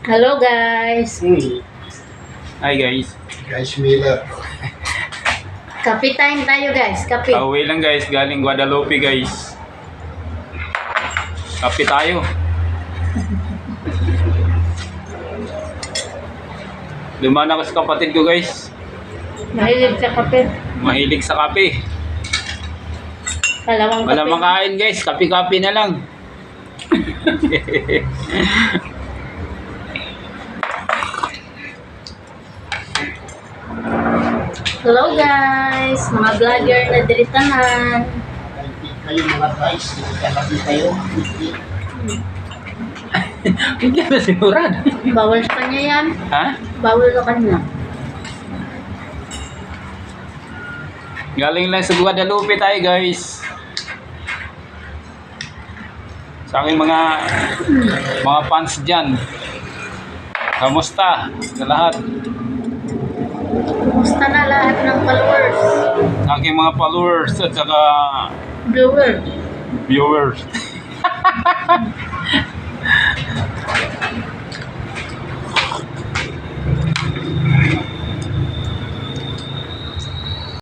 Hello guys. Hi guys. Guys, Mila. Kape time tayo guys. Kape. Pauwi lang guys, galing Guadalupe guys. Kape tayo. Dumaan ako sa kapatid ko guys. Mahilig sa kape. Mahilig sa kape. Kalawang Wala kape. makain guys, kape-kape na lang. Hello guys. Mga vlogger na diritanan. Kayo mga guys, nagkakapi kayo. Hindi na sigurado. Bawal sa kanya yan. Ha? Bawal sa kanya. Galing lang sa Guadalupe tayo guys. Sa aking mga fans dyan. Kamusta sa lahat? Kumusta na lahat ng followers? Sa aking mga followers at saka Viewer. viewers.